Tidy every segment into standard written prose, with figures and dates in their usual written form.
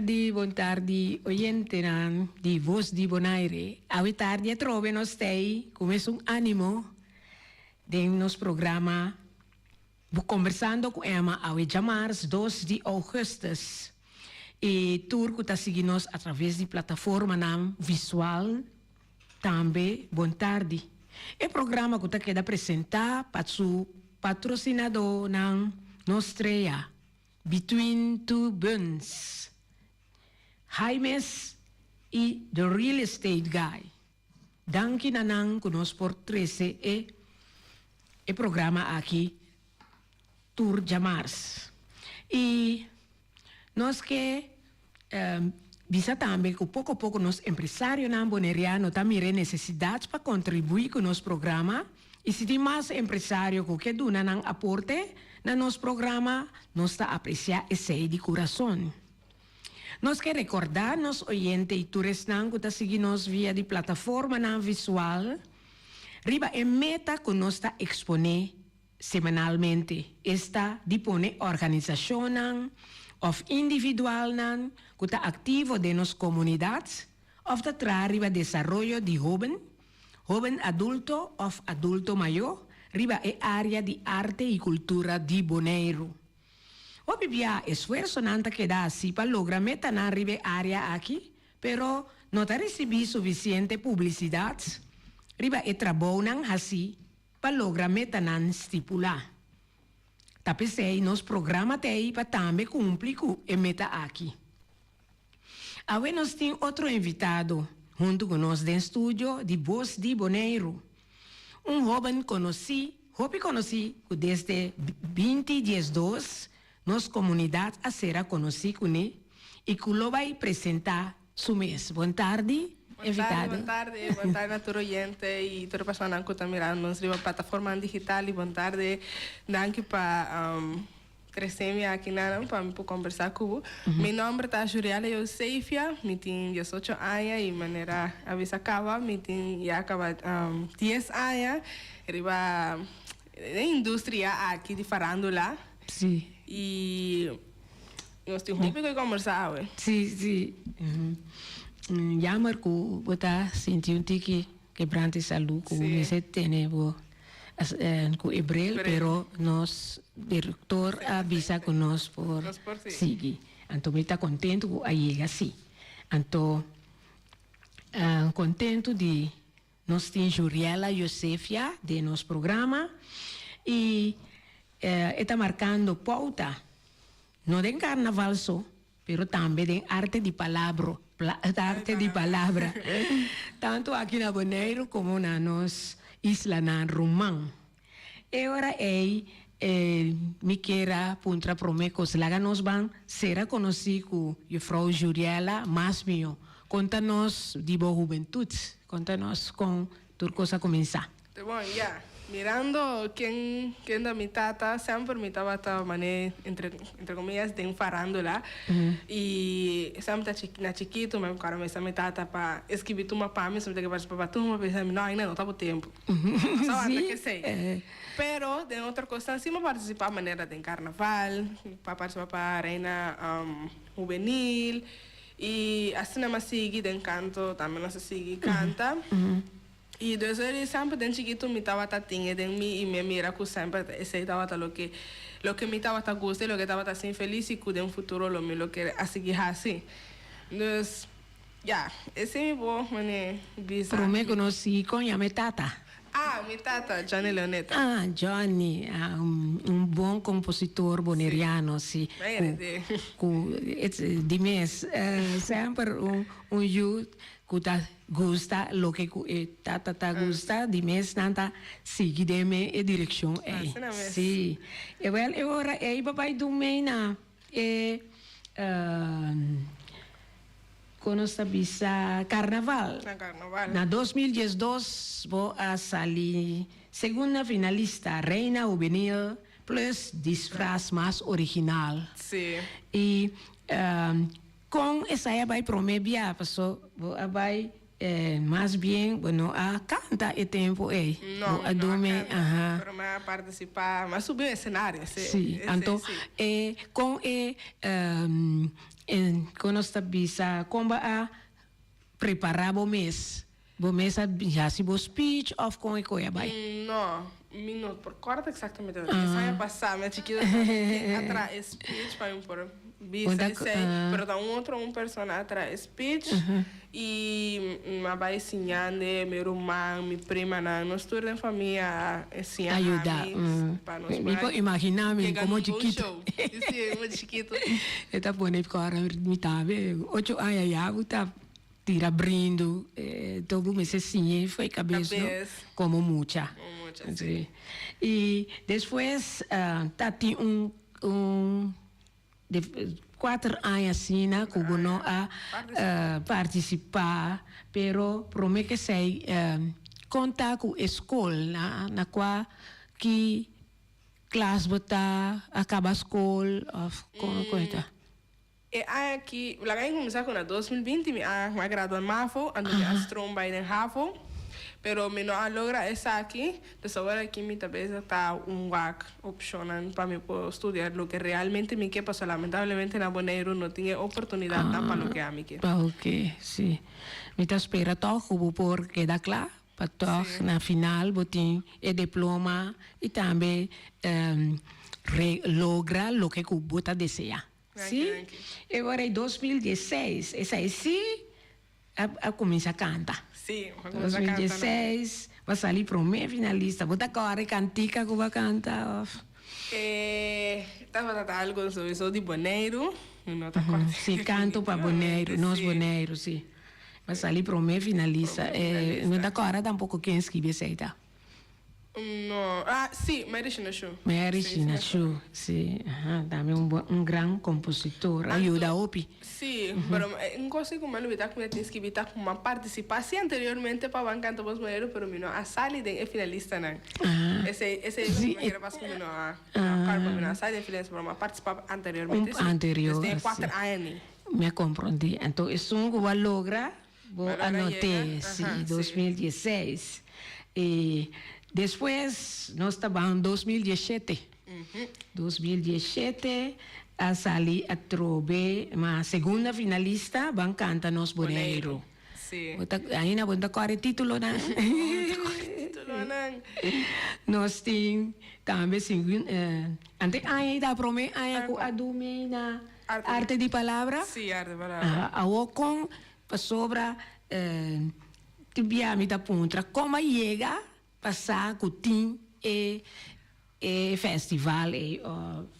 buon tardi, oyente di Voz di Bonaire. Awe tardi a trove nos stay, come un animo, del nostro programma, conversando com Emma, awe jamars 2 de augustus. E turco tá seguindo nós através de plataforma visual, também, bom tarde. E programa que tá queda apresentar para o patrocinador Nostrea, Between Two Buns, Jaimes e The Real Estate Guy. Danke nanang conosco por 13 e programa aqui, Tour Jamars. E nós que bisa também que pouco a pouco nós empresários na boneriano também têm necessidades para contribuir com o nosso programa. E se tem mais empresário que dão um aporte no nosso programa, nós está apreciar esse de coração. Nós queremos recordar nos oyentes e turistas que estão seguindo nós via de plataforma visual, riba é meta que nós está exponer semanalmente. Esta dispone organização of individual que está ativo de nas comunidades, of da riba desarrollo de joven adulto of adulto maior, riba é área de arte e cultura de Bonaire. Obvia esforço nanta que dá assim para lograr meta na riba área aqui, pero não está recebendo suficiente publicidade, riba é trabalho assim para lograr meta nan estipular. Tapesei nos programa tei para também cumprir com a meta aqui. Agora nós temos outro invitado junto com nós no estúdio de Voz de Bonaire. Jovem conheci desde 2012 nossa comunidade a ser conhecida com ele e que lo vai apresentar su mês. Boa tarde, invitado. Boa tarde a todo oyente e toda pessoa que está mirando na plataforma digital e boa tarde, danke para crescer aqui para me conversar com você. Meu nome é Juliana Eusefia, eu tenho 18 anos e maneira a vez acaba, eu tenho já acaba 10 anos, riba na indústria aqui de farándola. Sim. E nós temos muito que conversar hoje. Sim. Jammer que você sentiu que quebrante saúde que você tem com Hebreu, pero nos diretor avisa que nós por seguir. Então me está contente que aí assim. Então contente de nós ter Juliana Eusefia de nosso programa e está marcando pauta não de carnaval só, pero também de arte de palavra. Tanto aqui na Bonaire como na nossa isla na Romã. E agora me queira puntra promecos laga nos van será conhecido a Frau Juliana mais meu. Conta-nos de boa juventude, conta-nos com tudo coisa começar. Tá bom, já. Mirando quem da mi tata, sempre mi tata mané entre comillas de farándola e sempre na chiquito, mas cara me mi tata para escrever uma para mim, sempre que para tu uma pensa não ainda não tá por tempo. Só até que sei. Pero de outra coisa assim, me participar maneira de carnaval, para participar para reina juvenil e assim não me sigue de canto, também não se sigue canta. E desde ele sempre desde chiquito me estava tatinha de mim e me mira que sempre esse estava lo que me estava tá gosto, lo que estava tá assim feliz e que de um futuro lo que a seguir assim. Então, já, esse é bom, mané, bisa. Pro me conheci com a minha tata. Mi tata, Johnny Leoneta. Johnny, bom compositor boneriano, sì. Di me, sempre youth que gusta lo que tata gusta, di me nanta sigue de me e direção Sì. E ora papai do me conosco bisa carnaval. Na 2012 vou a salir segunda finalista Reina Juvenil plus disfraz mais original. Sim. E com essa vai prometer passou vai mais bem, bueno, a canta e tempo não a pero me participar, mas subir o cenário. Sim. Então com quando nós bisa como a preparar o mês já se bo speech of com coisa vai. No, minuto, por corta exatamente. Essa é passar, minha chiquita tem atrás speech para por bisa pero da um personagem atrás speech e uma vai ensinando meu irmão, minha prima na nós toda a família assim ajudar. Para nós. Imaginar-me como chiquito. Sim, muito chiquito. Eta pone agora me tá vendo. 8 anos já tá tira brindo, todo mês assim, foi cabeça, como mucha. Sim. E depois, tem de 4 anos assim, né, que eu não a participar, pero promete que sei contar com a escola, na qual que classe botar, acaba a escola, como coisa. E aqui, lá em começar com a 2020, me graduei em MAFO, ando de astromba em HAFO, pero me não logra essa aqui, então agora aqui me talvez está WAC opcional para me estudar lo que realmente me quer, porque lamentablemente na Bonaire não tinha oportunidade para lo que a me quer. Ok, sim. Me está espera toch, por quedar claro, para toch na final, botin e diploma e também logra lo que o bota deseja. Sim? E agora em 2016, essa aí sim, a começar a cantar. Sim, a começar a cantar. 2016, vai sair para o meio finalista. Bota agora cantica que vai cantar. Estava a algo sobre isso de Bonaire. Sim, canto para Bonaire, nós Bonaire, sim. Vai sair para o meio finalista. Não dá agora tampouco quem escreve essa aí, tá? No, sim, Mary Shinachu. Mary Shinachu, sim. Também grande compositor, ajuda a OPI. Sim, pero não consigo me olvidar que eu tinha que evitar uma participação anteriormente para o canto dos mulheres, pero não a sala de finalista não. Esse era para que não a sala de finalista para participar anteriormente. Anterior. Desde 4 anos. Me compreendi. Então, isso vai lograr, vou anotar, sim, 2016. E depois, nós estávamos em 2017. 2017, a sair a trobe, uma segunda finalista, van canta nos Bonaire. Sim. Ainda vou dar qual título, né? Nós temos também, ante ainda prome, ainda a domina arte de palavra. Sim, arte de palavra. A ocon, sobra, tibiami da pontra, como chega passar com tim e festival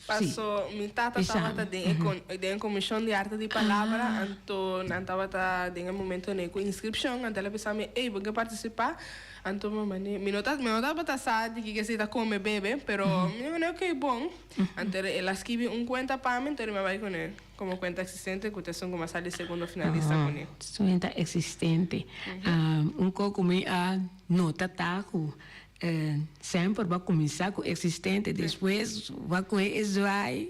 passou minha tata estava dentro comissão de arte de palavra então não estava dentro momento nem com inscrição então ela pensava ei vou participar então me notava passar de que se está come bebe pero me não que bom então ela escreve conta para mim então me vai com ele como conta existente que são como sair segundo finalista com ele conta existente pouco me a nota taco sempre vai começar com existente, depois vai com isso vai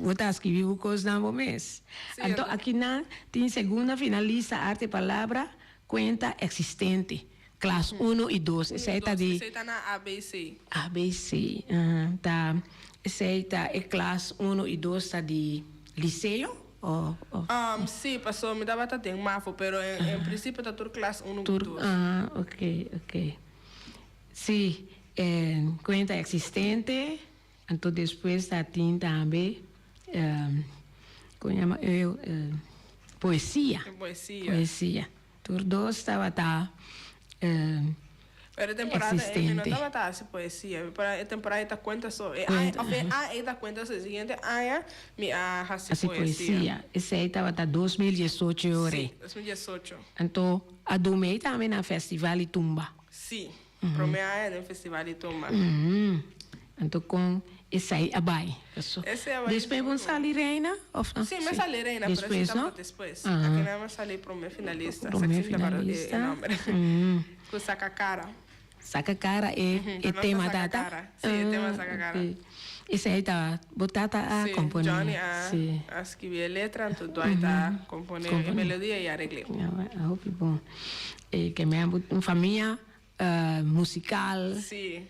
botar escrever o coisa no mês. Então aqui tem segunda finalista arte palavra conta existente, classe 1 e 2. Essa está de essa está na ABC. ABC, tá. Essa está é classe 1 e 2 está de liceu. Sim, passou me dava até em MAFO, pero em princípio está tudo classe 1 e 2. Ok. Sim, conta existente, então depois tem também, como chama poesia. Poesia. Por dois estava pero temporada não estava assim poesia, para a temporada está conta só. Está conta só seguinte, me assim poesia. Esse aí estava 2018 hora. Sim, 2018. Então a domingo também na festival de Tumba. Sim. Promea no festival de Toma. Então, com esse aí, a Bai. Depois vamos sair reina? Sim, mas sair reina, depois, não? Depois. Aqui não vamos sair promea finalista. Promea finalista. Com saca cara. Saca cara é tema data? Sim, é tema saca cara. Esse aí tá botada a componer. Johnny a escrever a letra, tudo aí tá componer a melodia e arregle. Eu hope bom. Que me uma família musical. Sí.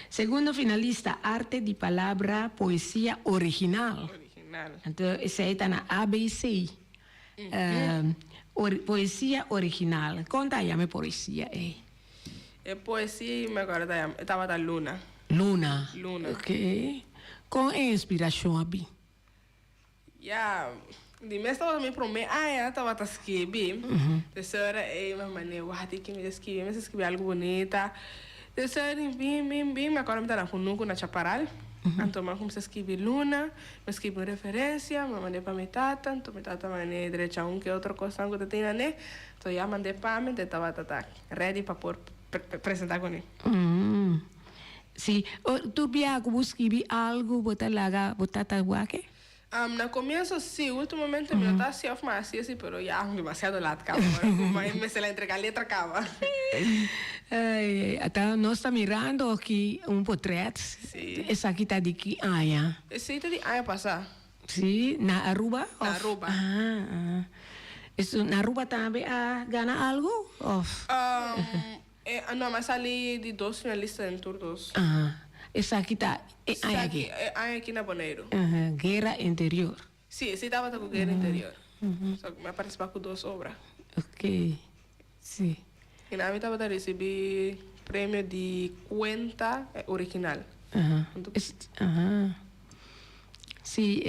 Segundo finalista, arte de palabra, poesía original. Então, esse aí está na ABC. Poesia original. Conta aí a minha poesia. Poesia, me agora estava da Luna. Luna. Luna. Ok. Com inspiração, Abi. De mês estava também para mim, estava a escrever. Terceira, mas maneiro, que me escrever algo bonita. Terceira, bem, agora me está na Funuco, na Chaparral. Então, eu comecei a escrever Luna, me escrevi uma referência, me mandei para minha tata, então minha tata mandei direito a que outra coisa que eu tinha, né? Então, já mandei para mim, estava ready para apresentar com ele. Sim. Tu viajas, escrever algo, botar taguaque? No comienzo sí, últimamente me está así así, pero ya demasiado larga. Me se la entrega a letra acaba. Nós estamos mirando aqui portrait. Sí. Essa aqui está de que Aya. Sí, está de año pasado. Sí, na Aruba? Na Aruba. Isso, na Aruba também gana algo? No, me salí de 2 finalistas en Tour 2. Essa aqui está aqui. Aqui na Bonaire. Guerra Interior. Sí, estaba con Guerra Interior. Me participado con 2 obras. Ok, sí. Y nada, me estaba a recibir premio de cuenta original. Sí,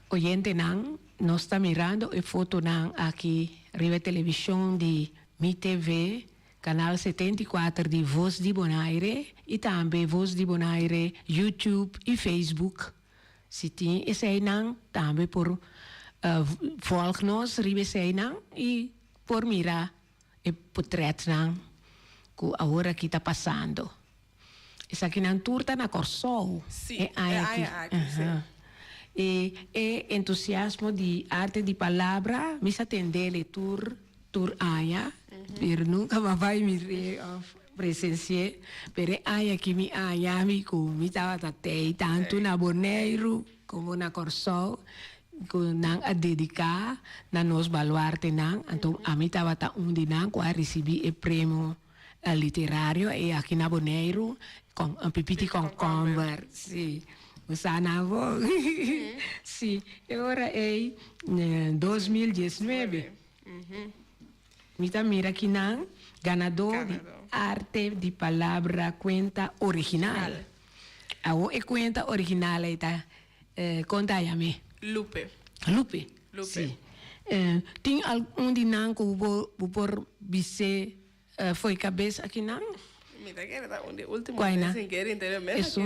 oyente nan, nos está mirando a foto nan aqui, Riva Televisión de Mi TV, canal 74 de Voz de Bonaire e também Voz de Bonaire, YouTube e Facebook. Se tem esse aí não, também por volg-nos, Riva sei não, e por mirar o portrait não, que agora que está passando. Essa aqui não turta na Corsol. Sim, aqui, sim. E entusiasmo de arte de palavra, me atender a tour aia, pero nunca vai me presenciar, pero aia que me aia me me estava até tanto na Bonaire como na Corsol, que não a dedicar na nos baluarte não, então a mim estava de não quando recebi o prêmio literário e aqui na Bonaire com um pipiti com conver, sim. Sana vou. Sim, agora é 2019. Mira aqui não, ganador de arte de palavra cuenta original. A cuenta original está conta aí a mim. Lupe. Sim. Tem algum de não que por você foi cabeça aqui não? Mira que era un último mes en guerra interior. Eso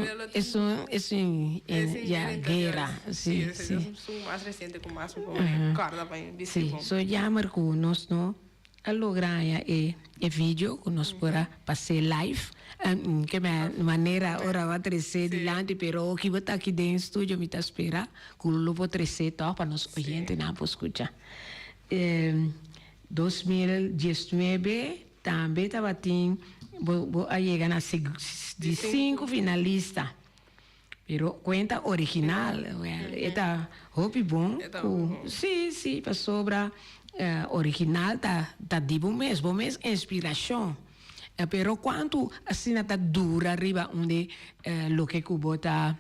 ya guerra. Sí, sí. Es un más reciente con más corda para sí, so ya marcamos, ¿no? A lograr ya el video que nos pueda pasar live. Que maneira ahora va a crecer delante, pero que va a estar aquí dentro del estudio, me está esperando, que lo va a crecer todo para los oyentes, no puedo escuchar. 2019 também estava tendo vou chegar na de 5 finalistas, pero cuenta original, está hopi bom, sim, para sobra original tá de bom mês inspiração, pero quanto assim tá dura arriba onde lo que cubo tá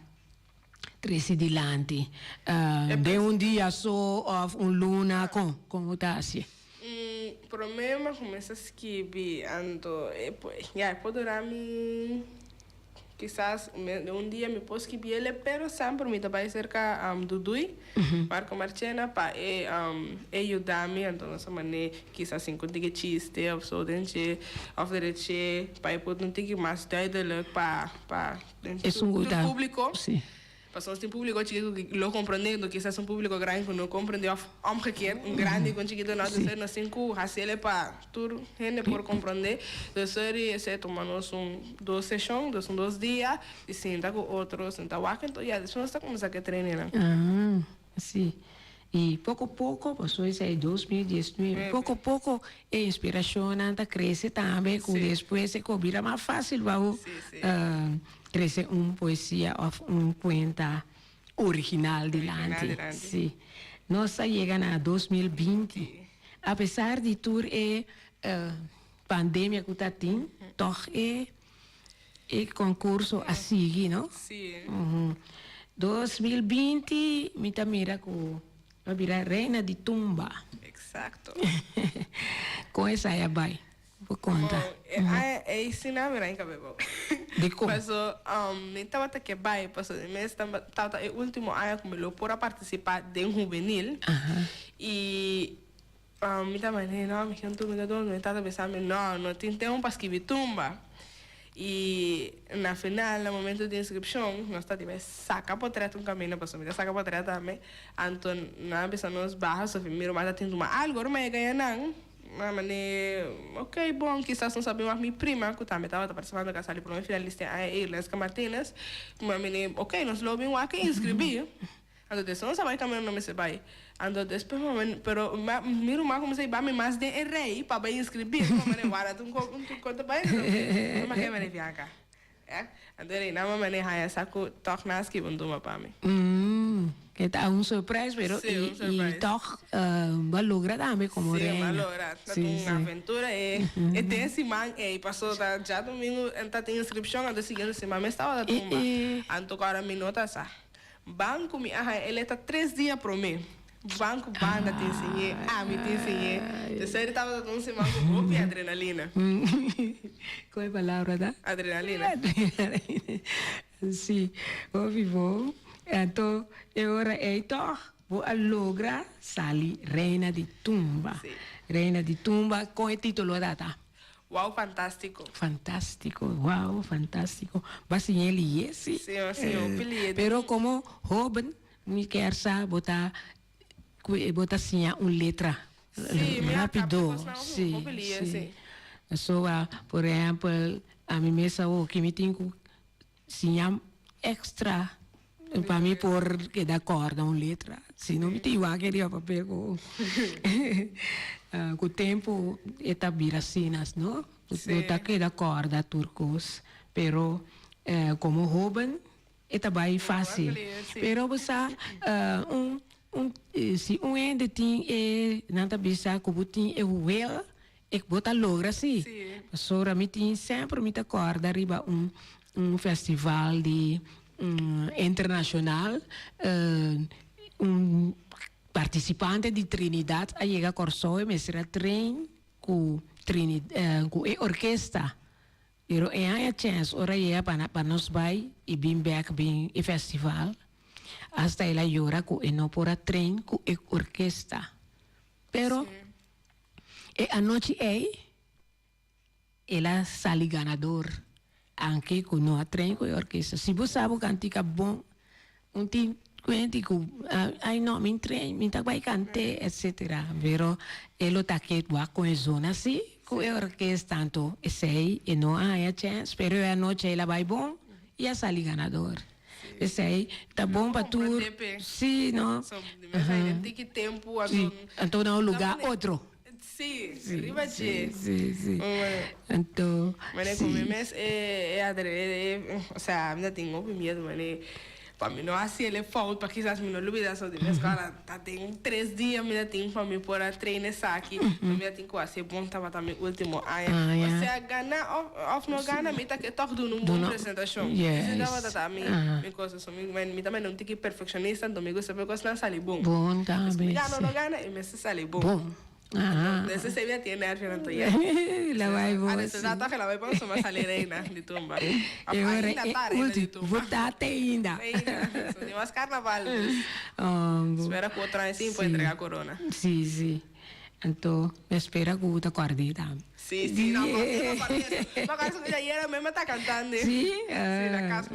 trece delante, de dia só luna como tá assim. Problema começa a escrever, ando, pues, pode durar quizás dia me posso escrever ele, pero sempre me vai cerca Dudui, para Marchena, para ajudar-me, então essa maneira, quizás sem contigo chiste, ou só dente, ou direito, para poder não ter mais duidelijk, para o público. Sim. Pasamos tem público chiquito que lo compreendendo, quizás público grande que não compreende, omgekeerd, grande com chiquito não deve ser assim que hacerle para toda gente por compreender. Então, se tomamos 2 sessões, são 2 dias, e senta com outros, senta lá, então já depois está começando a treinar. Sim. E pouco a pouco, passou isso aí 2019, pouco a pouco a inspiração anda cresce também, que depois se vira mais fácil, vai crescer poesia ou cuenta original delante. Sim. Nós chegamos a 2020, apesar de tudo pandemia que está tendo, toch concurso a seguir, não? Sim. 2020, mita mira com a virar reina de tumba. Exacto. Com essa aí, vai. Vou contar. É ensinar a que bebo. De como? Mas nem estava até que vai, mas estava o último ano que me para participar de um juvenil e me estava não, me canto, me estava pensando, não tem um pasquivi tumba. E na final, no momento de inscrição, nós estávamos saca por trás um caminho, passou, me saca por trás também. Então, na vez nós barras, só miro mais atento uma algo, não me ganha não. Mas ok, bom, quizás não sabia mais minha prima, que também estava participando da casa ali para uma finalista, a Irlesca Martínez. Mas ok, nós logo vimos aqui inscrevi. Então, não sabia como não me se vai. Então, depois, pero miro mais como se vai mais de rei para inscrever. Mas agora tu conta para ele, não que me viaja. Então, não me haya saco tornas que bunduma para mim. Que tá surpresa, pero e toch vai lograr também como reina. Sim, vai lograr. Uma aventura e tem esse man e passou já domingo, então tem inscrição, então seguinte semana estava da tumba. Então agora me nota essa. Banco me ele está 3 dias para mim. Banco banda te ensinei, me te ensinei. Terceiro estava dando semana com adrenalina. Qual é a palavra da? Adrenalina. Sim, ouviu? Então, agora vou lograr sair reina de tumba. Sim. Reina de tumba com o título da tá. Wow, fantástico. Fantástico, wow, fantástico. Mas ele é sim. Sim, sim, pero como jovem, me quer botar assim letra rápido. Sim, sim. So, por exemplo, a mim mesmo que me tenho sim extra para mim por que dá corda uma letra. Se não me tenho aquele papel com o tempo está viracinas, não? Está que dá corda turcos, pero como jovem está bem fácil. Pero você se ende tem nada bisa que tem well e bota logra sim. Sora me tem sempre me corda arriba festival de internacional, participante de Trinidad a llegar a Corso e me será train com orquestra. Pero a chance ora llega para nos vai e bem back bem e festival. Hasta ela llora com no por a train com orquestra. Pero a noite ela sale ganador. Anche con no trem com a orquestra. Se você sabe cantar bom, tem quanti que ai não me trem, me tá vai cantar, etc. Pero ele tá que com a zona assim, com a orquestra tanto, sei e não há a chance, pero a noite ela vai bom e a sali ganador. Sei, tá bom para tu. Sim, não. Tem que tempo, então não lugar outro. Sim, arriba de. Sim. Então. Mas como mês o sea, ainda tenho medo, mas para mim não assim ele falta para quizás me não olvidar só de mês cara, tá tem 3 dias me tem para mim por a treinar aqui, me tem quase bom tava também último ano. Você a gana of no gana me tá que toque de uma boa apresentação. Isso dava também, me coisa só me também não tem que perfeccionista, domingo sempre gosta de sair bom. Bom também. Não gana e me sair bom. Bom. Ese se veía tiene al final todavía. La vai vos. Adesso dato che la vai poi insomma sale reina di tumba. E ora votate ainda. Sono mas carnaval. Spera che potrà sim poi entregar a corona. Sì. Então, espera que o acordita. Sì, no, ma caso che ieri me sta cantando. Sì, da caso.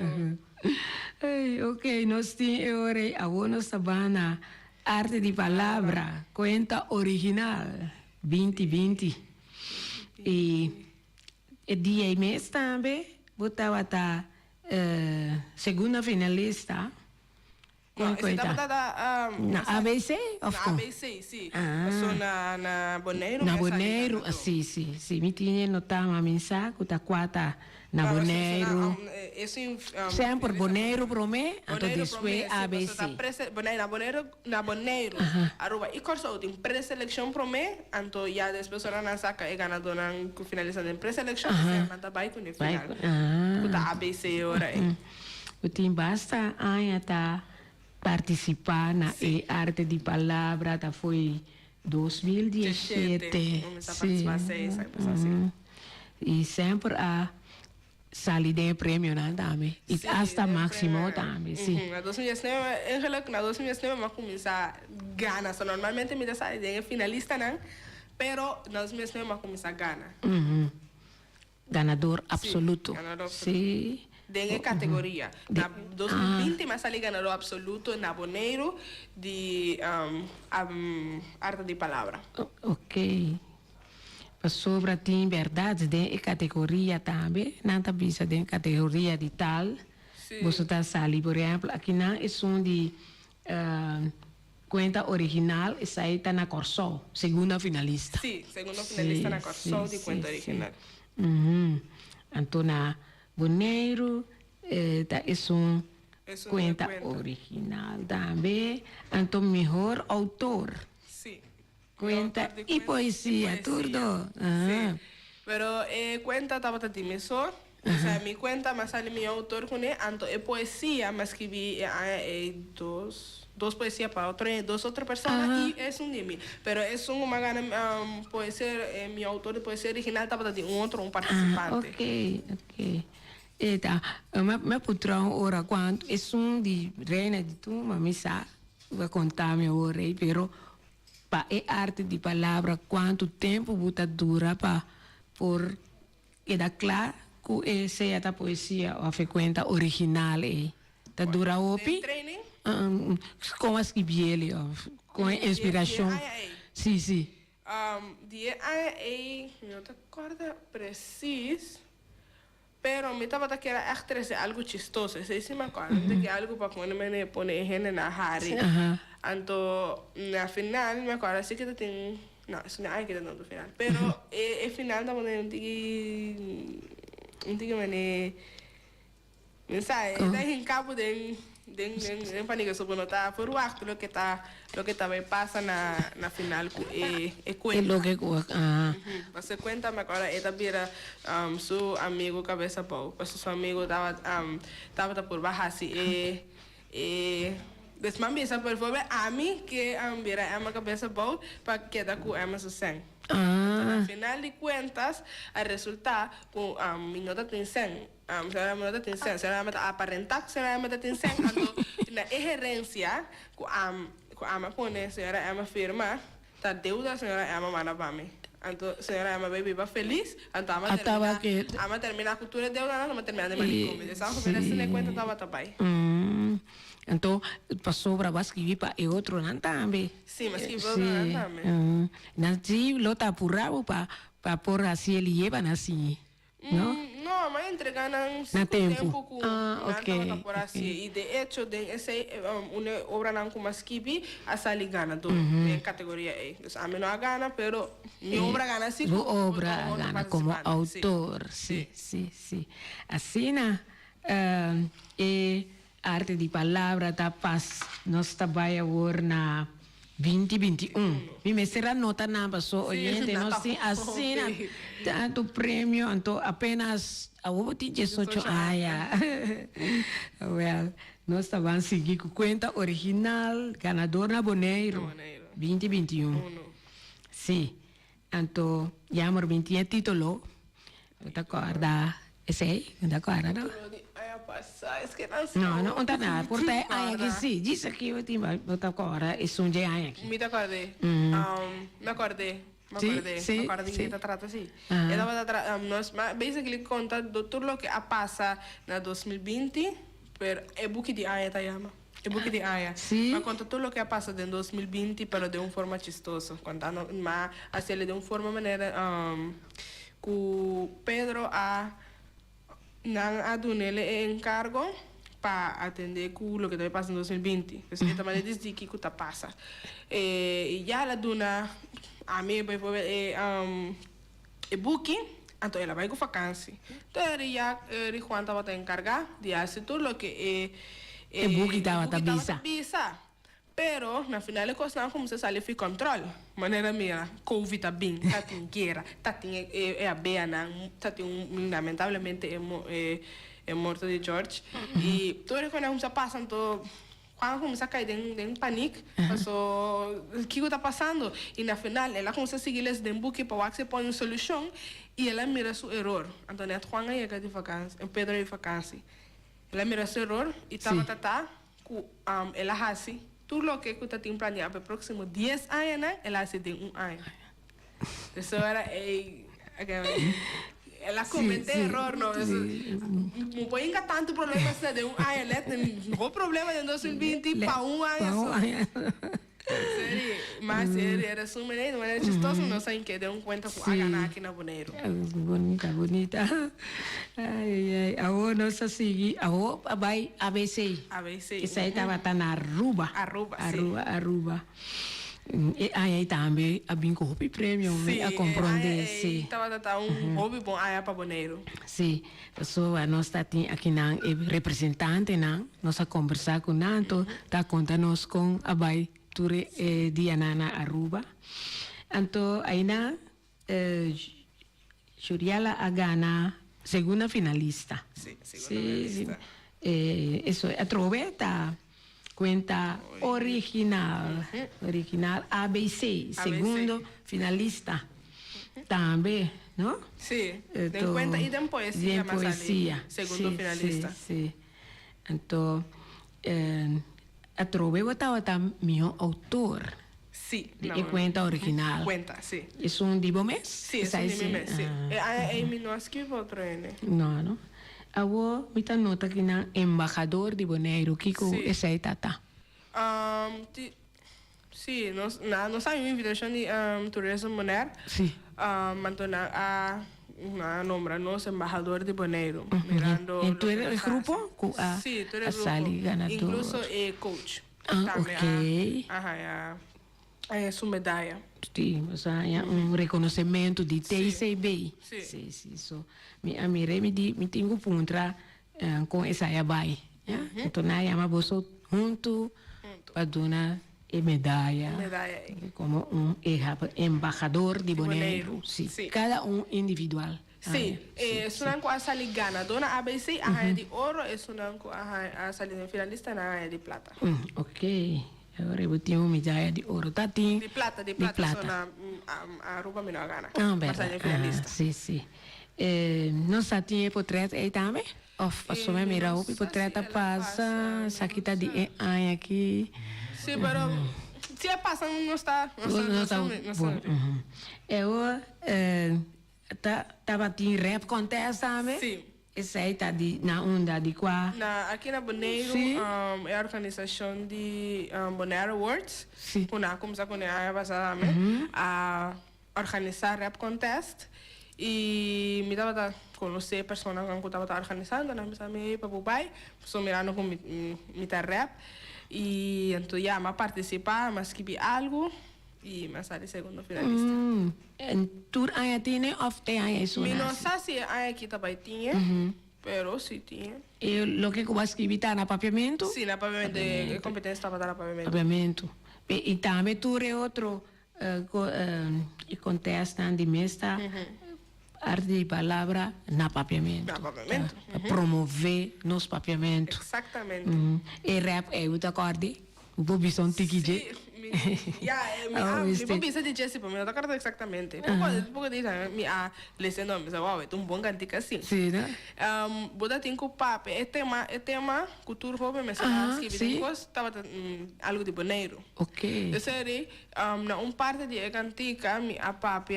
Ok, nós temos ora a buona sabana. Arte de Palavra, conta original, 2020. E dia e mês também, botava a segunda finalista. Você estava na ABC? Na ABC, sim. Passou na Boneiro. Na Boneiro, sim. Me tinha notado a mensagem, que está quarta na Boneiro. Sempre Boneiro para mim, então depois ABC. Na Boneiro. Arroba, e corso tem pré-seleção para mim, então já depois ela não saca e ganadora com finalização de pré-seleção, você manda vai com o final. Que está ABC agora. Tem basta anya tá participar na Sim. arte de palavra, tá foi 2017. Começar a participar, assim. E sempre a sali de prêmio na também. E Sim, hasta de máximo prêmio. também, sim. Na 2019, eigenlijk na 2019 mas começar a ganhar. So, normalmente me dá sair de finalista, não? Pero na 2019 mas começar a ganhar. Ganador absoluto. ganador absoluto. Sim. De categoria. Na 2020 mas ali ganador absoluto na Boneiro de arte de palavra. Ok. Sobre tem verdade de categoria também, não tá bisa de categoria de tal. Sim. Você tá sali, por exemplo, aqui não é de conta original, essa aí tá na Corsol, segunda finalista. Sim, segunda finalista na Corsol de conta original. Então, na Boneiro, tá, Es conta original também. Então, melhor autor. Sí. Cuenta Autor de y cuentos poesía, turdo. Sí. Pero cuenta estaba timiso. O sea, mi cuenta más sale mi autor con él, anto poesía, más escribí dos poesías para dos otras personas y es un de mí. Pero es un magana puede ser mi autor de poesía original estaba de un participante. Ok. Eta, me putrão ora quanto é de reina de tu, mas sa vai contar meu ora, pero pa arte de palavra quanto tempo buta dura pa por quedar claro que seja a poesia ou a frequenta original tá dura opi Training? com as que ele com inspiração sim não te acorda preciso. Pero me estaba que era echt algo chistoso. Ese sí me acuerdo de que algo para ponerme en la Harry. Anto, al final me acuerdo así que te tengo. No, eso no hay que tener final. Pero el final también un tigre me sabe, está en campo de pánico sobre notar por waktu lo que estaba pasa na final cuenta. lo que Você cuenta me acuerdo esta era su amigo cabeça pau, pues su amigo estaba por bajar así después me por favor a mí que viera ama cabeça pau para quedar con ama su sen. Al final de cuentas, al resultado, mi nota tiene sen. Se me nota tiene sen. Se me nota aparentar, se me nota tiene sen. La ejerencia, ama pone, señora ama firma, ta deuda, señora ama manda para mí. Entonces, señora ama baby va feliz, entonces ama termina cultura de deuda, no me termina de manicomio. De esa manera se le cuenta estaba tapai. Então, passou para escrever para e outro não também. Sim, mas escrever outro não também. Não tinha lota apurado para pôr assim, ele leva assim, não? Não, mas entregando na tempo. Ok. Por assim. E de hecho, essa uma obra não como escrevi, a sali gana do em categoria A. A mim não gana, pero minha obra gana assim. Minha obra gana como autor, sim. Assim, arte de palavra da paz nós trabalhamos na 2021. Me será nota na passou oyente nós sim assina tanto prêmio então apenas a 18 well nós estamos seguir com conta original ganador na Boneiro 2021 sim então já amor 20 título tá acorda esse aí tá acorda não Es que no não tá nada. Porque aí aqui sim, diz aqui eu tenho outra agora, isso um dia aí aqui. Me acordei. Me acordei que te trata assim. Ela vai nós basically conta de tudo o que passa na 2020, pero é book de Aya Tayama. É book de Aya. Mas conta tudo o que passa em 2020, pero de uma forma chistosa. Contando, mas assim de uma forma maneira que Pedro não adunele encargo para atender com o que está passando em 2020. Então, ele também diz que está passa. E já ela duna a mim vai fazer booking, então ela vai com vacância. Então, ele já Juan estava a encargar de fazer tudo o que o booking estava a bisa. Pero, na final, é questão como se sale de controle. Maneira minha, Covid está bem, está em guerra, está em a beia, está em, lamentavelmente, el muerto de George. Y todo cuando começa passando, quando começa a cair em pânico, passou, o que está passando? E na final, ela começa a seguir eles de buque para que se põe uma solução e ela mira seu erro. Então, é Juan aí de vacância, em Pedro de vacância. Ela mira seu erro e estava ela hace tudo o que está tem planeado para o próximo 10 anos, né? Ela hace de 1 ano. Isso era ela comete erro, não? Não põe tanto problema de 1 ano, né? Não problema de 2020 para 1 ano. Mas ele era sumido, não era chistoso, não sei que deu conta com a gana aqui na Boneiro. Bonita. Ai, a nossa seguir, a vai ABC. Isso aí estava na Aruba. Aruba. Aí também a bingo hobby premium, a compreender. Sim, estava hobby bom aí para Boneiro. Sim, a nós tem aqui na representante, nós a conversar com Nanto, tá contando com a vai ture Diana Aruba. Então, aí na Juriala a gana segunda finalista. Sim, segunda finalista. Isso é a troveta. Cuenta original ABC, segundo finalista también, ¿no? Sí, de cuenta y de poesía más poesía, segundo finalista. Sí. Entonces, a trove estaba mío autor. Sí. De cuenta original. Cuenta, sí. ¿Es un mes? Sí, es un mes, sí. Amy no escribe otro N. No. Awo, mita nota que na embajador de Bonaire, Kiko, essa é tata. Sim, nós temos uma invitação de turismo Bonaire. Sim. Mantona a nombrar nosso embajador de Bonaire. Mirando. Tu eres el grupo? Sim, tu eres grupo. Sali ganador. Incluso coach. Ok. É sua medalha. Sim, o sea, reconhecimento de TCB. Sim. So, me tenho puntra com essa abai. Então, na chama você junto para dar medalha. Como embajador de Bonaire. Sim. Cada individual. Sim, sunanko a sali ganadora ABC, a de ouro, e sunanko a sali finalista na de plata. Ok. Agora eu tenho medalha de ouro, tá? De plata. Só a Aruba me não gana. Verdade. Sim. Nós tínhamos portrait aí também? Passou a mirar o portrait passa, saquita de aqui. Sim, mas se é passando não está. Não está. Eu tava em rap contest também? Sim. Esse aí está na onda de qual? Aqui na Bonaire, é a organização de Bonaire Awards. Sim. Quando começou a organizar rap contest. E me dava a conhecer pessoas que estavam organizando, na minha amiga para o pai, estou mirando com mi rap. E então, me participar, me escrevi algo. E me sali segundo finalista. Tu aí tinha ou tem aí isso? Não sei se aí aqui também tinha, mas sim tinha. E o que eu escrevi está na papiamento? Sim, na papiamento. A competência estava na papiamento. Papiamento. E também tu é outro contestan de mesta arte de palavra na papiamento. Na papiamento. Promover nos papiamento. Exatamente. E rap é o acorde? O Bobby son tiquije. Mi papi dice de Jesse, pero me lo acuerdo exactamente. Poco dice, mi leyendo, me dice, wow, es un buen cantica así. Sí, ¿no? Boda tengo papi, tema, cultura joven, me sale escribir cosas, estaba algo de Bonaire. Ok. Entonces, na un parte de cantica, mi papi,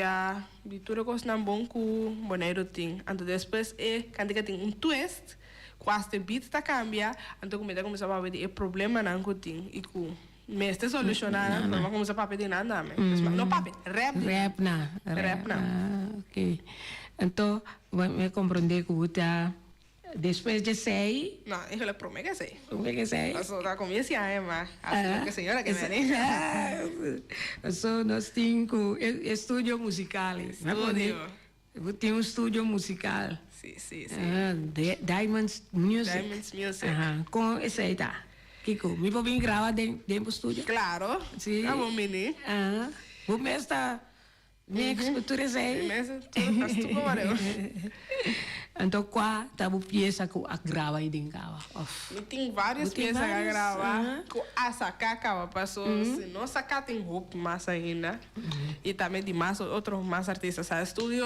de tudo cosas na bom cu Bonaire ting. Entonces, después, cantica tem un twist, quase o beat está cambia, então começa a ver o problema na ting e com me está solucionando, não vamos a papo de nada, não papo, rap na. Ok. Então, me compreender que você depois de sei. Não, eu lhe prometo que sei. Como que sei? Isso está comigo mas assim que senhora que me Só nós temos estúdio musical. Eu tenho estúdio musical. Sim. Diamonds Music. Com esse aí tá. Kiko, me vou vir gravar dentro do estúdio? Claro. Sim. Tá bom, menino. Vou mesmo estar. Next, tu resei. Mesmo, tu faz tudo agora. Então, qua, tabu pieza que a grava e dingava. E tem várias Tem peças a várias, gravar. Com a sacar acaba passou. Se não sacar tem roupa massa ainda. E também de massa, outros mais artistas. O estúdio,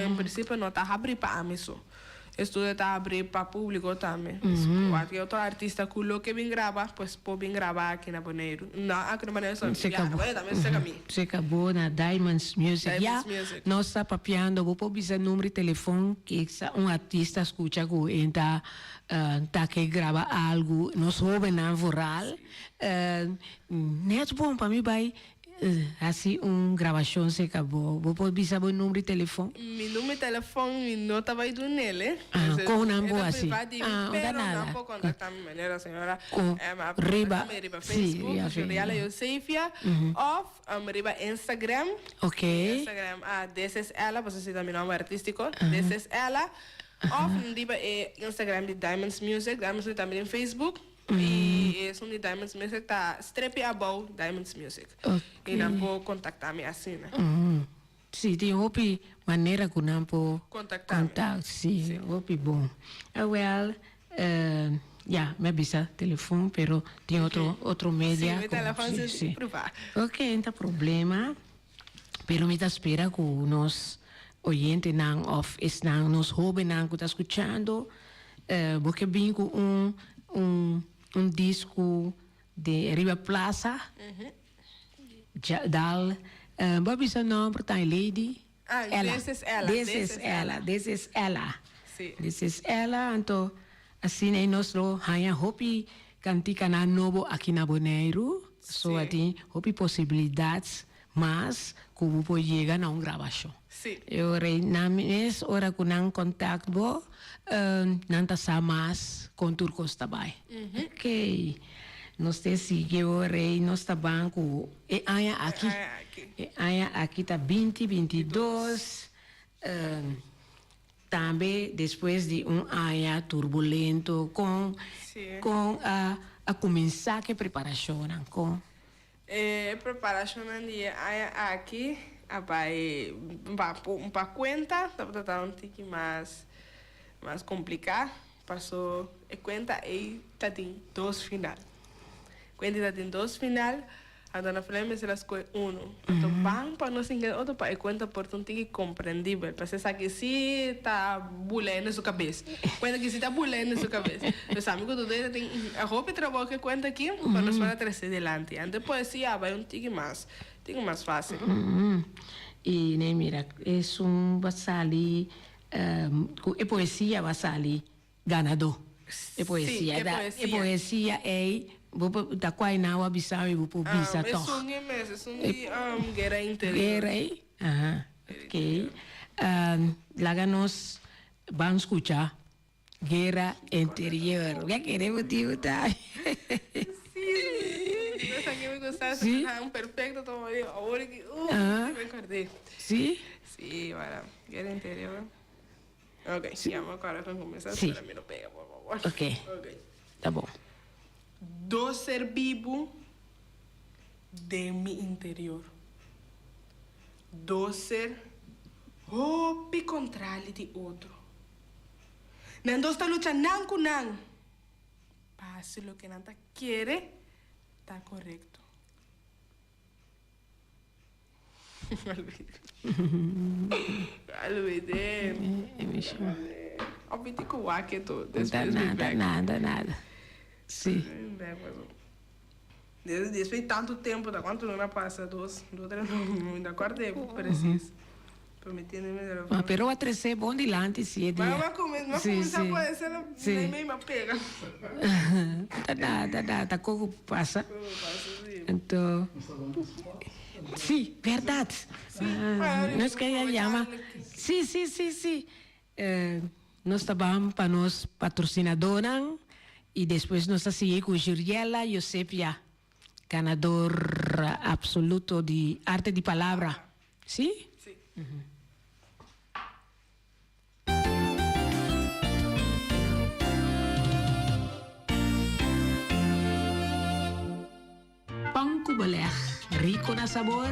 em princípio, não está abrindo para mim só. O estúdio está abrindo para público também. Aqui outro artista que que vem gravar, pois pode vir gravar aqui na Bonaire. Não, aqui na Bonaire só. Se acabou. Também se acabou. Se acabou na Diamonds Music. Diamonds Music. Nós está papiando, vou pôr o número de telefone que artista escuta que entra, tá que grava algo, nós jovens na rural. Net bom para mim vai assim gravação se acabou. Vou pôr o número de telefone. Mi número de telefone não estava indo nele. Com o nambo assim. Pero não pode contactar minha maneira, senhora. Riba Facebook, Juriala Yosefia, ou riba Instagram. Ok. Instagram, This is Ella, você cita meu nome artístico, This is Ella. Ou riba Instagram de Diamonds Music, Diamonds Music também em Facebook. E é de Diamonds Music, tá Strap Above Diamonds Music. E não pode contactar-me assim, né? Sim, tem outra maneira que não pode Contactar-me. Sim, outra bom. Well, me avisa telefone, pero tem outro media. Sim, meu telefone se provar. Ok, não tem problema. Pero me espera que nós oyentes não, ou estão nos jovens não que está escutando, porque vem com disco de Riva Plaza, Dal, Bobby seu nome, portanto, Lady. This is Ella. This is Ella. This is Ella. Sim. This is Ella. Então, assim, nós hanya hopi cantica na novo aqui na Bonaire. So, tem hopi possibilidades, mas que pode chegar a gravação. Sim. Eu na mes ora que não contato bo, não tá sa mais com turcos também. Ok. Nós te sigue ora nós tá banco e aia aqui. Aia aqui tá 2022. Também depois de aia turbulento com a começar que preparação com. Preparação de aia aqui. Vai para conta, tá tique mais complicado. Passou a conta e tá tem 2 final. Quando tá tem 2 final, a dona Flema se las coi uno. Então bang para nós enganar outro para a conta por um tique compreendível. Para você que se tá bulando na sua cabeça. Quando que se tá bulando na sua cabeça. Os amigos do dedo tem a roupa trabalho que conta aqui para nós para trazer delante. E depois se vai tique mais. Tem mais fácil. E, né, mira, é basali, é poesia basali ganador. É poesia, é poesia, da qual não abisar vou pôr bisa toch. É sungi guerra interior. Guerra, ok. Lá nós vamos escutar guerra interior. O que queremos dizer, tá? Sí. Un perfecto tomaría. Ahora que me acordé. Sí. Sí, para guerra interior. Ok, sí. Vamos agora para começar. Sí. Para mí no pega, por favor. Ok. Tá bom. Do ser vivo de mi interior. Do ser hopi contrário de outro. Não está luchando nan com nan. Pase lo que nada quiere, está correcto. Alvide. Obvite com o que todo. Nada. Sim. Depois de tanto tempo, da quanto não passa, 2, 3, não ainda acordei, preciso. Prometendo-me de mas pero a trecer bom dilante se é dia. Mas começar pode ser na mesma pega. Tá como passa. Então, sim, verdade. Nós queremos chamar. Sim. Nós trabalhamos para nós patrocinadores e depois nós seguimos com Juriela Yosefia, ganador absoluto de arte de palavra. Sim? Sim. Panco Beleg, rico na sabor,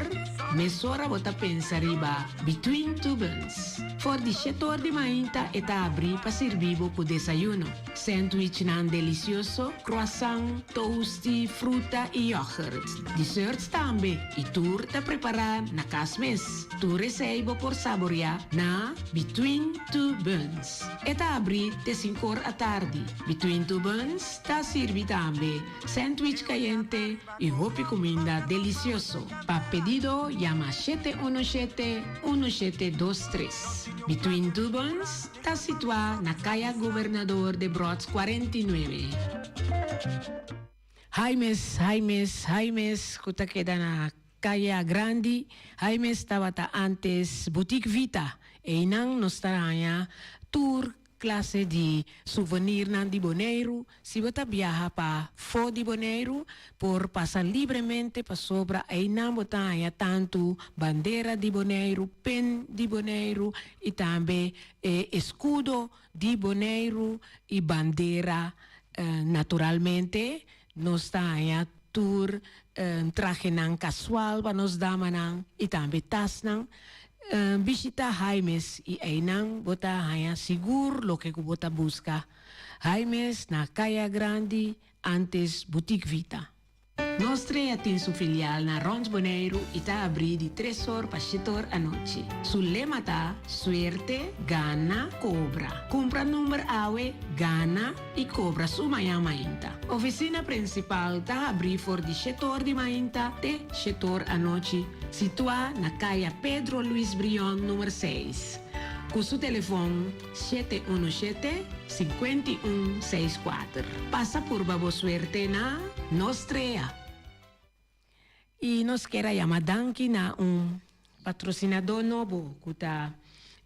mesora bota pensa riba Between Two Buns. For di setor di mainta eta abri pa servibo pu desayuno. Sandwich nan delicioso, croissant, toasty, fruta e yogurt. Desserts tambe, e tour ta preparar na casmes. Tu receibo por saborear na Between Two Buns. Eta abri te 5 a tardi. Between Two Buns ta sirvi tambe sandwich caliente e hopi comida delicioso. Pa pedido llama 717-1723. Between Two Buns ta situa na Kaya Governador de Brods 49. Jaimes, kuta queda na Kaya Grande. Jaimes estaba antes Boutique Vita. E inang nos taranya tour classe di souvenir nan di Bonaire. Si bota viaja pa fo di Bonaire por pasar libremente pa sobra e inang botanya tanto bandera di Bonaire, pen di Bonaire e tambe escudo di Bonaire e bandera naturalmente nos tanya tour traje nan casual pa nos damanan e tambe tas nan visita Jaimes y Einang bota haya seguro lo que bota busca. Jaimes na Kaya Grande antes Boutique Vita. Nostre atin su filial na Rons Bonaire ita abri di 3 horas pa 7 horas a noche. Su lema ta suerte, gana, cobra. Compra numero awe, gana e cobra su mainta. Oficina principal ta abri for di 7 horas di mainta te 7 horas a noche. Situa na Kaya Pedro Luis Brion numero 6. Con su telefone 717-5164. Passa por babo suerte na Nostrea. E nos quera llamar danki na patrocinador novo, kuta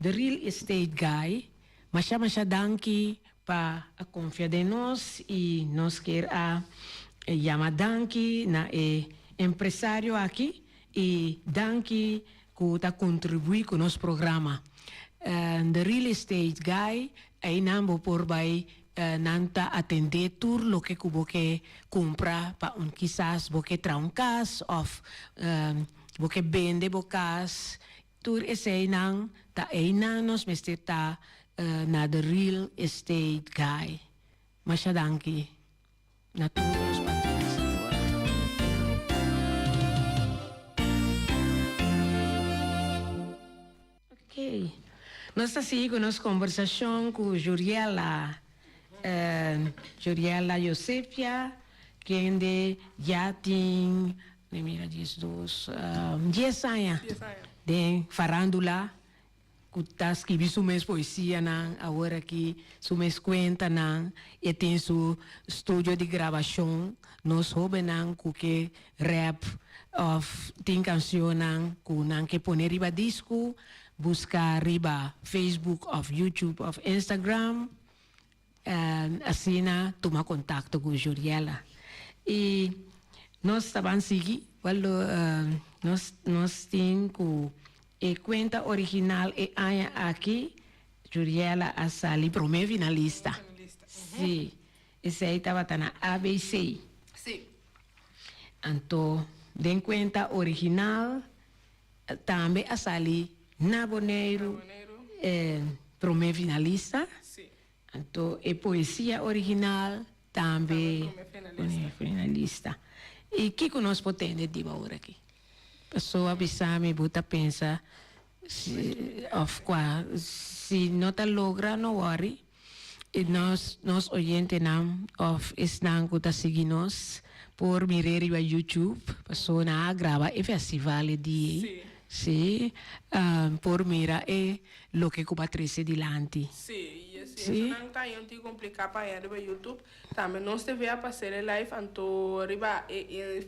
The Real Estate Guy. Masha danki pa a confia de nos e nos quer llamar danki na empresário aqui e danki kuta contribui com nos programa. The Real Estate Guy ay nambo por bay nanta atender tur lo que kubo que compra pa quizás bo que tra un cas of bo que vende bo cas tur ese nang ta ay nang nos mesteta na The Real Estate Guy. Masyadanki na turos patulis. Okay. Nós estamos com nossa conversação com Juriela Josefia, que já tem, mira, 10 anos de farandula, que está escrevendo sua poesia, agora que sua conta, e tem seu estúdio de gravação, nós jovens que rap, tem canção que põe riba disco, busca riba Facebook, of YouTube, of Instagram, assim toma contato com Juriela. E nós estamos seguindo, nós temos a conta original e aqui, Juriela a sali primeira finalista. Sim, esse aí estava na ABC. Sim. Então, de conta original, também a sali na Bonaire, primeira finalista. Sim. Então, a poesia original também finalista. E o que nós podemos dizer agora aqui? Pessoa me bota pensa se não está logra, não worry. E nós oyentes não estão que seguir nós por mirar no YouTube. Pessoa grava e festival de Sì, por mira è lo che combattresse di lanti. Sì, non è niente complicato per YouTube. Também nós teve a fazer live anto riba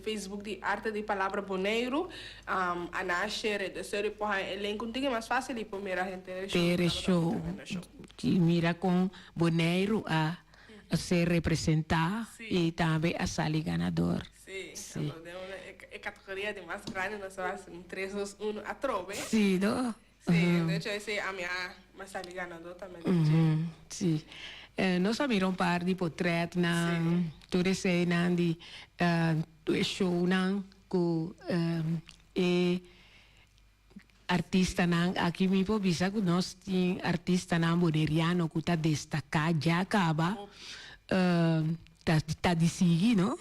Facebook di arte di palavra Bonaire, a nascere de série por elenco tinha mais fácil para mira gente show. Que mira com Bonaire a ser representar e também a sair ganador. Sì. Categoria de mais grande, nós vamos 3, 2, 1 a trove. Sì, no? Sì, invece a mia ma sali ganador também. Sì. Nós abbiamo un par di portrait na tu sei di show ku e artista nang aqui me po bisa ku nós tem artista nang boneriano ku tá destacar já acaba tá de seguir, no?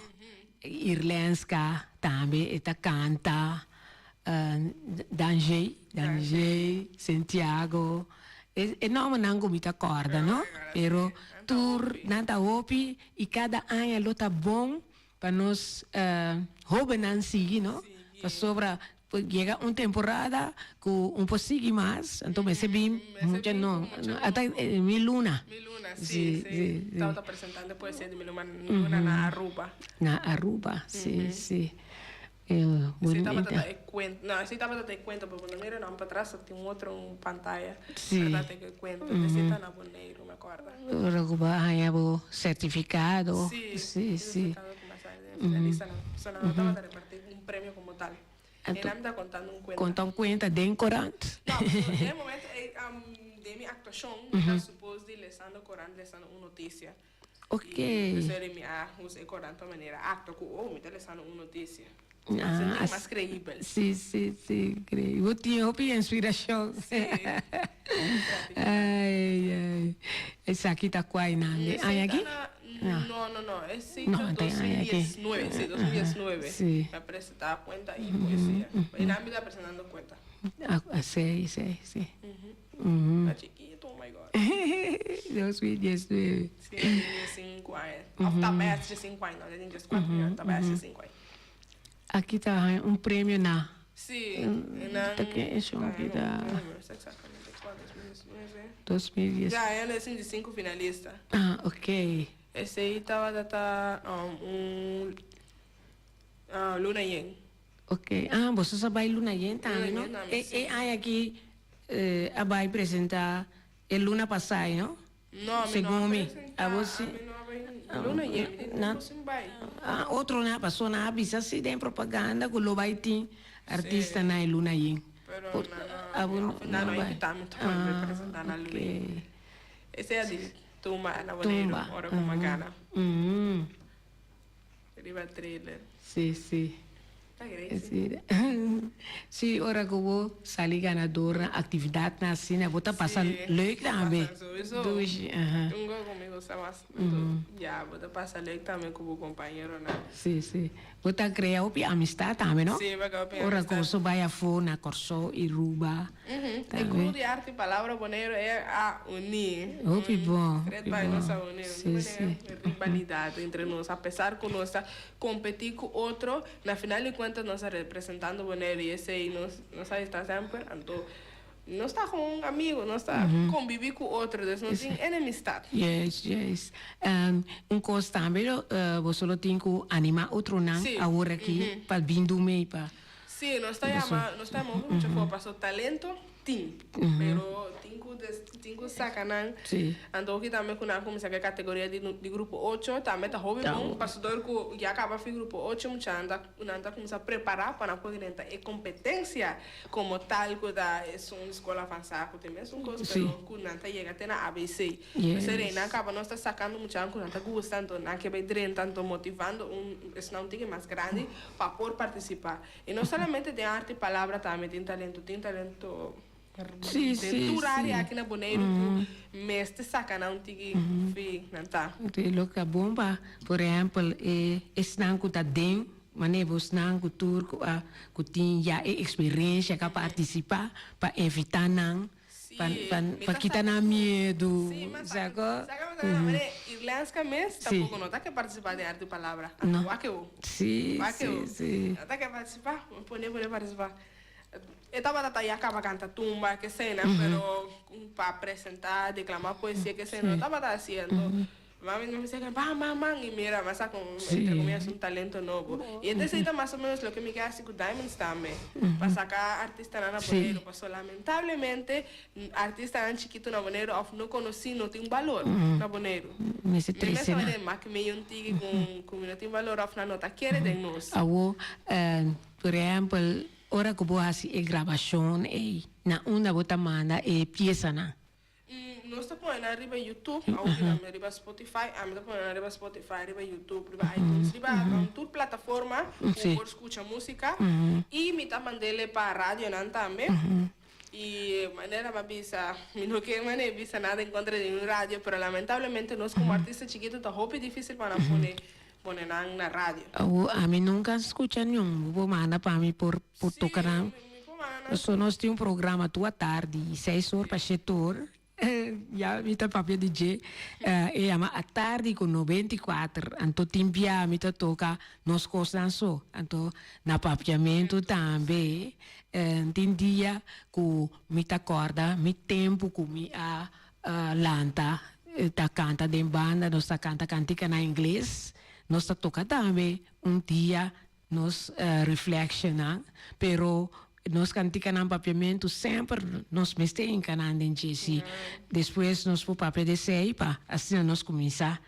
Irlenska também eta canta Danjay, Santiago e nome não comita corda, no? Pero tour nanta hopi e cada ano lo tá bom para nós roubar não seguir, no? Para sobra llega una temporada con un po' seguir más, entonces me bim, mucho no, hasta mi luna. Mi luna, sí. Estaba presentando poesía de mi luna na Aruba. Na Aruba, sí. Sí, estaba te cuento. No, sí estaba te cuento, pero cuando miro para atrás tengo un pantalla. Sí. Te que cuento, necesita na Boneiro, me acuerdo. Aruba hay certificado. Sí. Certificado como finalista, no estaba de repartir un premio como tal. Ele me está contando um cuento. Conta cuenta de Corante. Não, no momento de minha atuação, está suposto de lesando Corante, lesando uma notícia. Ok. E eu me usei Corante para maneira acto que me está lesando uma notícia. Mais creível. Sim, creio. Eu tinha inspiração. Sim. Ai. Esse aqui está quase nada. Ai, aqui? No, ese hizo 2019, sí, 2019. Sí. Me presentaba cuenta y poesía. Y nada me está presentando cuenta. Sí. Está chiquito, oh my God. 2019. Sí, tiene 5 años. Também hace 5 años, no, ya tiene 4 años, também hace 5 años. Aqui está um prêmio na. Sí, Exactamente, 2019. Ya, él es de 5 finalistas. Ah, ok. Ese ahí estaba Luna Yen. Ok. Ah, você só vai Luna Yen também, não? E aqui a vai apresentar Luna passada, não? Não, segundo mim. A você. Luna Yen, não vai. Outro na passou na avisa se tem propaganda que lo vai ter artista na Luna Yen. Pero não vai. Tá representando a Luna Yen. Esse é de Tumba, na Boneiro, ora com uma gana. Riva trailer. Sim. Tá grande. Sim, ora que eu vou sair ganadora, atividade na cena, vou estar passando leuk também. Tungo comigo, sabes? Já, vou estar passando leuk também com o companheiro, né? Sim. Vou estar criando amistade também, não? Sim, vai criar amistade. Ora que eu vai a fona, Corso e Ruba. O clube de arte e palavra Boneiro é a unir. Bom. Vai nos unir. Sim. Rivalidade entre nós, apesar que nós competir com outro, na final de contas nós representando Boneiro e esse aí nós está sempre, então não está com um amigo, não está conviver com outro, não tem enemistade. Yes. Coisa também, você tem que animar outro não, agora aqui, para vir do meio, para... Sim, nós estamos muito focos no talento, pero tenho sacanagem. Então aqui também quando começa a categoria de grupo 8, também está hobby bom, pastor que já acaba de grupo 8, muita anda começa a preparar para poder entrar e competência como tal que da é uma escola avançada, que também são coisas, pero quando anda chega até na ABC. Serena acaba nós está sacando muita quando anda gostando, não que vai tanto motivando não tem mais grande para poder participar. E não somente tem arte e palavra, também tem talento área aqui na Boneiro que mestre saca não tem não tá. Tem louca bomba, por exemplo, esse não que tá dentro, mas você não que turco que tem já experiência para participar, para evitar não, para quitar não medo, sabe? Irlandska mesmo, tampouco não tá que participar de arte e palavra. Não. Sim. Não tá que participar, pode participar. Eu estava a acaba cantar tumba, que cena, pero para apresentar, declamar poesia, que cena, não estava haciendo. Mami me dice que mamá, y mira, más entre comillas un talento nuevo. Y entonces está más o menos lo que me queda así con Diamonds también, para sacar artista na Boneiro. Pues lamentablemente, artista tan chiquito na Boneiro, no conocí, no tiene valor na Boneiro. Me se triste, ¿no? Más que me un tigre con no tiene valor, no nota quiere de nos. Por ejemplo, ahora que vos haces grabación, na una bota manda pieza, ¿no? non sta poi arriva YouTube, arriva Spotify, sta poi arriva Spotify, arriva YouTube, arriva iTunes, arriva tutte piattaforme Sì. per ascoltare musica e mi sta mandando per radio non tambe. Y manera más visa, no que manera visa nada en contra de un radio, pero lamentablemente nos como artistas chiquitos es difícil para poner en la radio. A mim nunca escuta nenhum, vou mandar para mim por tocar. Só nós temos programa tua tarde, 6 horas para 7 horas. Ja, mi ta papia DJ e ama a tarde con 94 anto timpia mi ta toca nos cosas so anto na papiamento tambe tin dia cu mi ta corda mi tempo cu mi a lanta ta canta de banda nos ta canta cantica na inglês nos ta toca tambe dia nos reflexiona pero nós canticamos papiamento sempre nós mexemos canando em Jesse depois nós por papel de seipa assim nós começa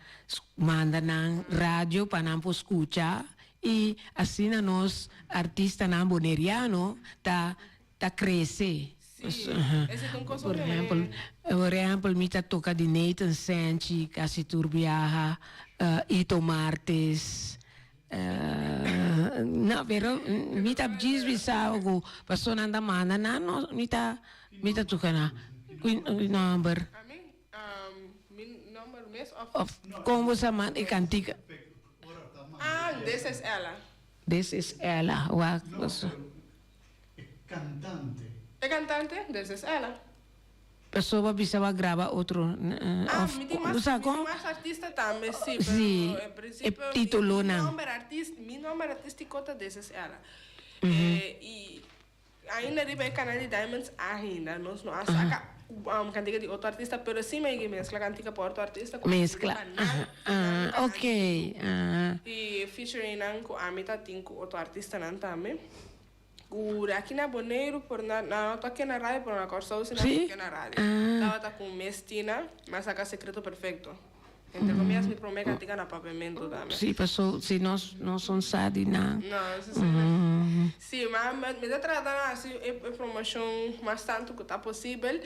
manda na rádio para não escutar e assim nós artista na boneriano tá crescer por exemplo me tá toca de Nathan Sanchi Cassi Turbiaha Ito Martes no, pero mi ta bisa ako persona anda mana na no mi ta tukana number number mes of como sa man ikantika this is Ella. This is Ella wa Cantante this is Ella. Pessoa bisa va grava outro mi más artista también sí, pero sí, en principio título mi nombre artístico es ela. Y ahí en el canal de Diamonds ainda no saca cantica de otro artista, pero sí me mezcla cantica por otro artista. Mezcla. Ok. Y featuring con a mitad tinco otro artista también. Aqui na Boneiro, não estou aqui na rádio, por uma corção, não estou aqui na rádio. Estava com Mestina, mas acá secreto perfeito. Entre comillas, me promete que tenha na papiamento também. Sim, pessoal, se nós não somos sadi, não. Não, sim, mas me está tratando assim, é promoção mais tanto que está possível.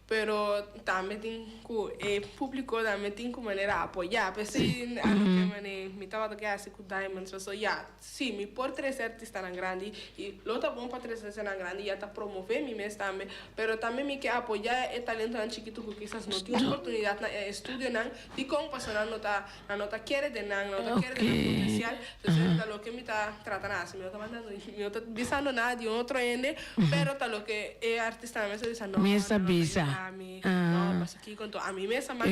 Pero también tengo público también tengo manera de apoyar pues sí a lo que me estaba tocando así con Diamonds so ya sí mi por tres artistas tan grandes y lo está bueno para tres artistas tan grandes ya está promover mi mes también pero también me que apoyar el talento tan chiquito que quizás no tiene oportunidad na estudio nan y con persona no está quiere de nan no está quiere de potencial entonces lo que me está tratando así me está mandando me está visando nada de otro ende pero tal lo que el artista me está diciendo me está visa no, pasa aquí con todo. A mí me hace más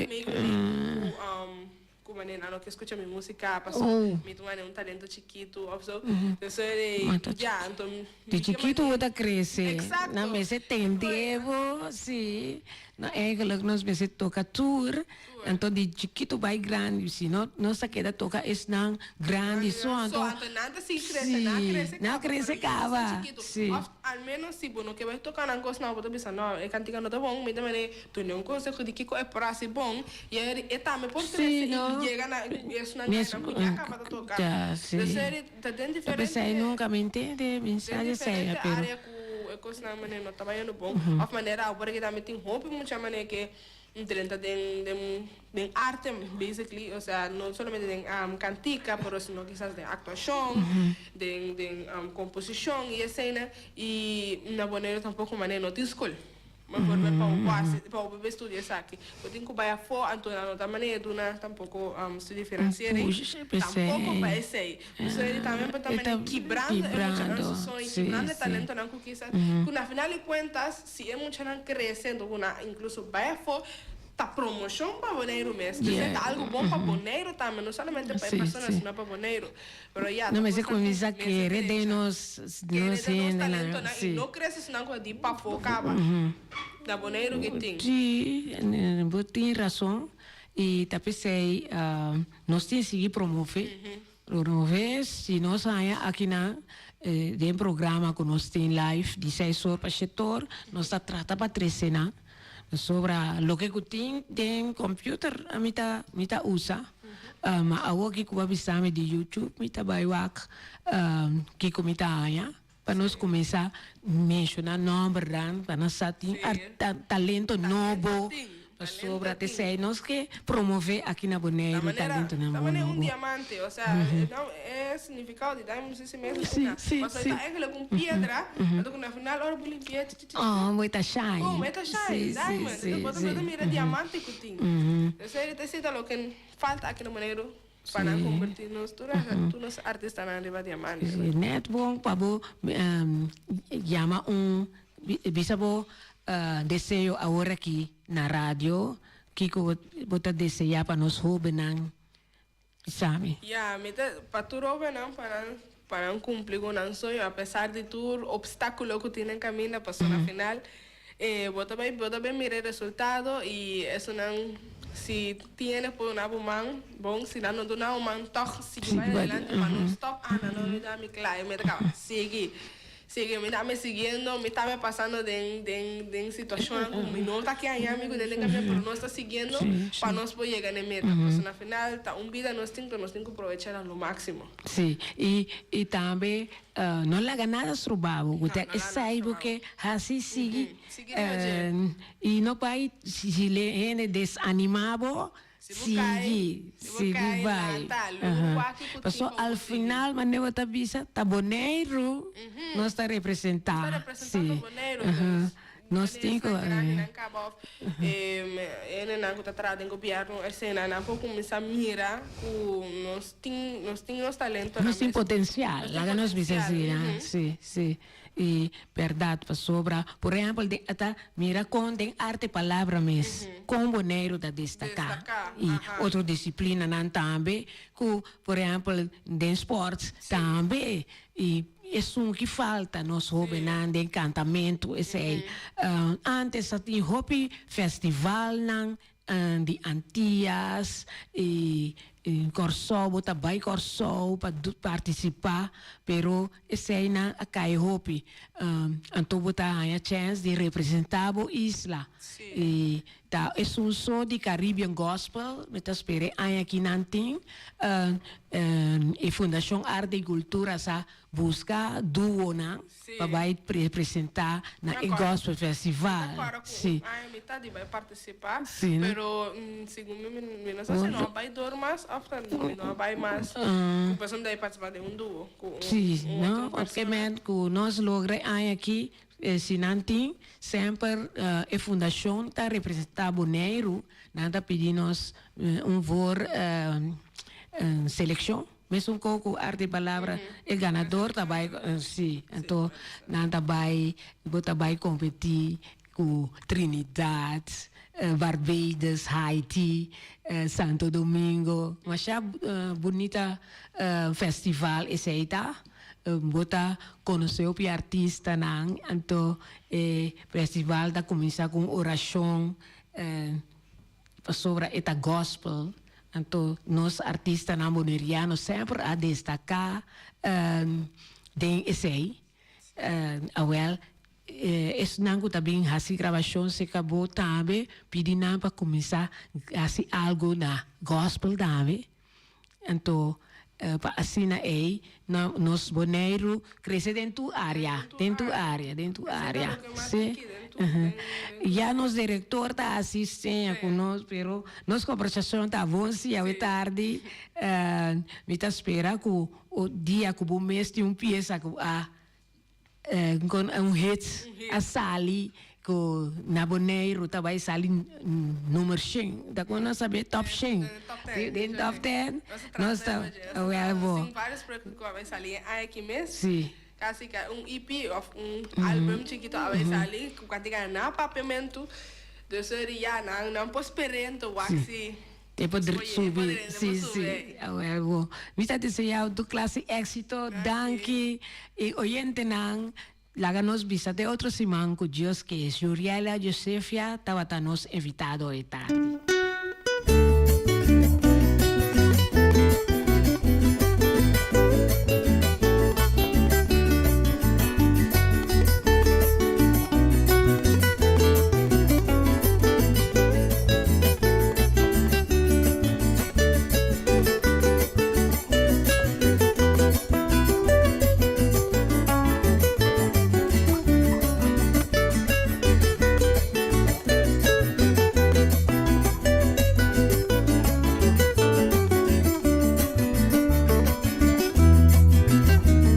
como no que escucha mi música, pasó, mi tu un talento chiquito, entonces ya, entonces de chiquito vou crescer. Exacto. Na mesa tem tempo, sim. Na eigenlijk nós mesa toca tour, então de chiquito vai grande, se não nossa queda toca é não grande só, então nada se cresce, não cresce cava. Sim. Al menos se bueno que vai tocar na coisa não, vou pensar não, é cantiga não tá bom, me também tu não consegue de que é para ser bom e é também por crescer e chega na isso não é acaba de tocar. Então tá dentro diferente. Você nunca me entende, mensagem séria, pero coisa na maneira não estava indo bom, of maneira agora que também tem hobby muita maneira que dentro de arte basically, o sea, no solamente de cantica, pero sino quizás de actuación, de composición y escena y na Boneiro tampoco maneira no tem escola. Mas por ver para o bebê estudar aqui. Eu tenho que ir fora, então não tem maneira de tampoco se diferenciar. Tampoco vai ser. Isso ele também quebrando o talento não quizás. Na final de contas, se é muito não crescendo, incluso vai fora ta promoção para Boneiro mesmo. É algo bom para Boneiro também, não somente para pessoas, sino para Boneiro. Pero ya. Não, mas é começa a querer de nós talento, e não cresce senão que de para focar na Boneiro que tem. Sim, você tem razão. E também sei, nós temos que seguir promover, se nós saímos aqui na de programa que nós temos live, de 6 horas para 7 horas, nós está tratando para 13 anos. Sobre lo que tem computer a mita usa ma awo que kuba bisame de YouTube mita baiwak que comita aya para nós começar mencionar nome dan para nós satin talento novo Sobre te sei nós que promover aqui na Bonaire talento na Também é Bonaire. diamante, o sea, não é significado de diamond, sim mesmo. Sim, Mas aí é que com pedra, então na final hora por limpar, Oh, muita shine. oh, meta shine, diamond, depois também mira diamante que tem. Eu sei que te lo que falta aqui na Bonaire para convertir-nos todos artistas na riba diamante. Net bom, pabo chama bisabo desejo agora aqui na rádio que bota desejar para nós jovens sabe? Yeah, meta para tu jovens para cumprir com o sonho, apesar de todo obstáculo que tem no caminho, passou na final, bota bem mirar o resultado e isso não se tiene por una man bom se não do não man toch sigue vai adelante para não stop não me dá me claro me acaba sigue me está me seguindo me está me passando de situação como não está aqui aí amigo dele que me por nós está seguindo para nós poder chegar na meta pues na final tá vida nós temos que aproveitar ao máximo sim e também não larga nada trabalho você sabe que assim sigue e não vai se ele desanimado sigue vai passou ao final mas não está vista tá Bonaire nós está representando Bonaire nós temos ele não está trazendo governo a cena não pode começar a mirar nós temos talento nós temos potencial lá nós precisamos sim e verdade para sobra por exemplo até mira com tem arte palavra mesmo com Bonaire da destacar e outra disciplina não também que por exemplo de esportes também e isso que falta nós jovens de encantamento esse aí antes tinha hobby festival de Antillas e Corso, bota vai Corso para participar, pero esse aí não cai hobby, então bota a chance de representar a isla. E tá, é show de Caribbean Gospel, me tá espere aqui não tem, e Fundação Arte e Cultura sa busca duo para vai representar na Gospel Festival. Sim. A metade vai participar, pero segundo mim não vai dormir não vai mais o pessoal deve participar de duo sim não porque nós logramos aqui se não tem sempre a fundação está representando Bonaire nada pedimos voto seleção mesmo com arte palavra o ganador também sim então nada vai competir com Trinidad Barbados, Haiti, Santo Domingo, mas é bonita festival esse aí tá, bota conhecer o artista não, então festival da começa com oração sobre esta gospel, então nós artistas na boneriano sempre a destacar tem esse aí, isso não também assim gravação se acabou também pedindo para começar assim algo na gospel também então para assim aí nos Bonaire crescer dentro área sim já nos diretor tá assistindo conosco pero nos conversação tá bom se é tarde me tá espera que o dia que o mês tem peça que con hit a sali ko na Bonaire também sali número 100 da quando saber top 100 dentro top 10 nós está vários projetos que vai salir aqui mesmo sim quase que EP of álbum chiquito vai salir com quantiga na papamento de seria não posperento waxi poder subir, sim. Me está dizendo do classe éxito, danke, e oyente não, lá nos visita outro semana com Deus que é Juriela Josefia, estava nos invitado a tarde.